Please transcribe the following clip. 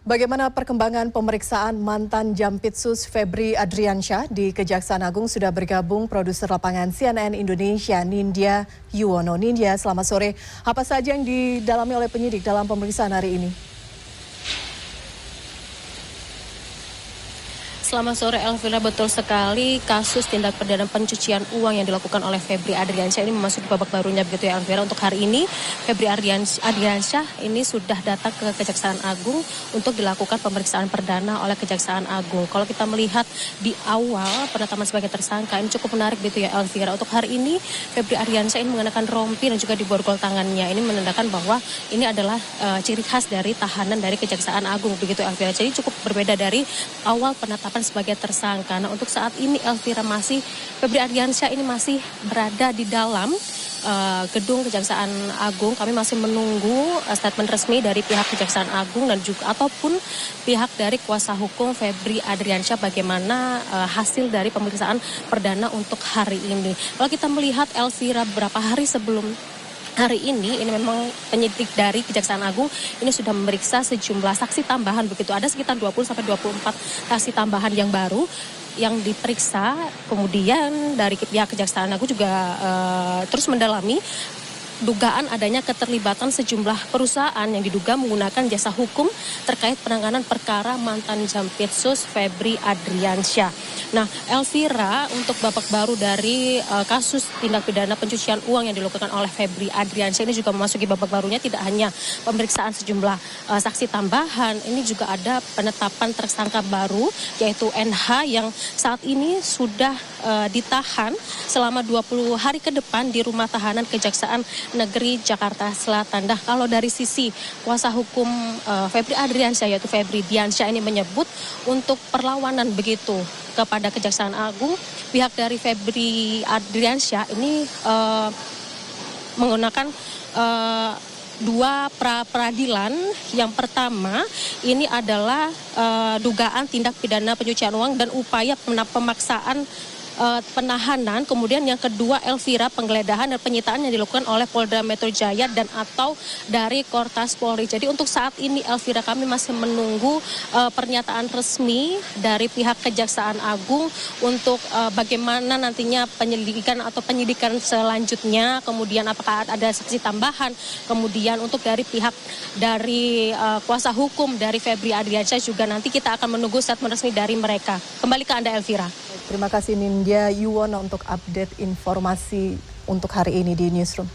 Bagaimana perkembangan pemeriksaan mantan Jampitsus Febri Adriansyah di Kejaksaan Agung? Sudah bergabung produser lapangan CNN Indonesia Nindya Yuwono. Nindya, selamat sore. Apa saja yang didalami oleh penyidik dalam pemeriksaan hari ini? Selamat sore Elvira, betul sekali kasus tindak pidana pencucian uang yang dilakukan oleh Febri Adriansyah ini memasuki babak barunya begitu ya Elvira. Untuk hari ini Febri Adriansyah ini sudah datang ke Kejaksaan Agung untuk dilakukan pemeriksaan perdana oleh Kejaksaan Agung. Kalau kita melihat di awal penetapan sebagai tersangka ini cukup menarik gitu ya Elvira. Untuk hari ini Febri Adriansyah ini mengenakan rompi dan juga diborgol tangannya. Ini menandakan bahwa ini adalah ciri khas dari tahanan dari Kejaksaan Agung begitu Elvira. Jadi cukup berbeda dari awal penetapan sebagai tersangka. Nah, untuk saat ini Elvira Febri Adriansyah ini masih berada di dalam gedung Kejaksaan Agung. Kami masih menunggu statement resmi dari pihak Kejaksaan Agung dan juga ataupun pihak dari kuasa hukum Febri Adriansyah bagaimana hasil dari pemeriksaan perdana untuk hari ini. Kalau kita melihat Elvira beberapa hari sebelum hari ini memang penyidik dari Kejaksaan Agung ini sudah memeriksa sejumlah saksi tambahan begitu. Ada sekitar 20-24 saksi tambahan yang baru yang diperiksa. Kemudian dari pihak Kejaksaan Agung juga terus mendalami dugaan adanya keterlibatan sejumlah perusahaan yang diduga menggunakan jasa hukum terkait penanganan perkara mantan Jampitsus Febri Adriansyah. Nah, Elvira, untuk babak baru dari kasus tindak pidana pencucian uang yang dilakukan oleh Febri Adriansyah ini juga memasuki babak barunya, tidak hanya pemeriksaan sejumlah saksi tambahan, ini juga ada penetapan tersangka baru yaitu NH yang saat ini sudah ditahan selama 20 hari ke depan di rumah tahanan Kejaksaan Negeri Jakarta Selatan. Nah, kalau dari sisi kuasa hukum Febri Adriansyah yaitu Febri Diansyah ini menyebut untuk perlawanan begitu kepada Kejaksaan Agung, pihak dari Febri Adriansyah ini menggunakan dua pra-peradilan. Yang pertama ini adalah dugaan tindak pidana pencucian uang dan upaya pemaksaan penahanan. Kemudian yang kedua Elvira, penggeledahan dan penyitaan yang dilakukan oleh Polda Metro Jaya dan atau dari Kortas Polri. Jadi untuk saat ini Elvira, kami masih menunggu pernyataan resmi dari pihak Kejaksaan Agung untuk bagaimana nantinya penyidikan selanjutnya, kemudian apakah ada saksi tambahan, kemudian untuk dari pihak dari kuasa hukum dari Febri Adriansyah juga nanti kita akan menunggu statement resmi dari mereka. Kembali ke Anda Elvira. Terima kasih Nindya Yuwono untuk update informasi untuk hari ini di Newsroom.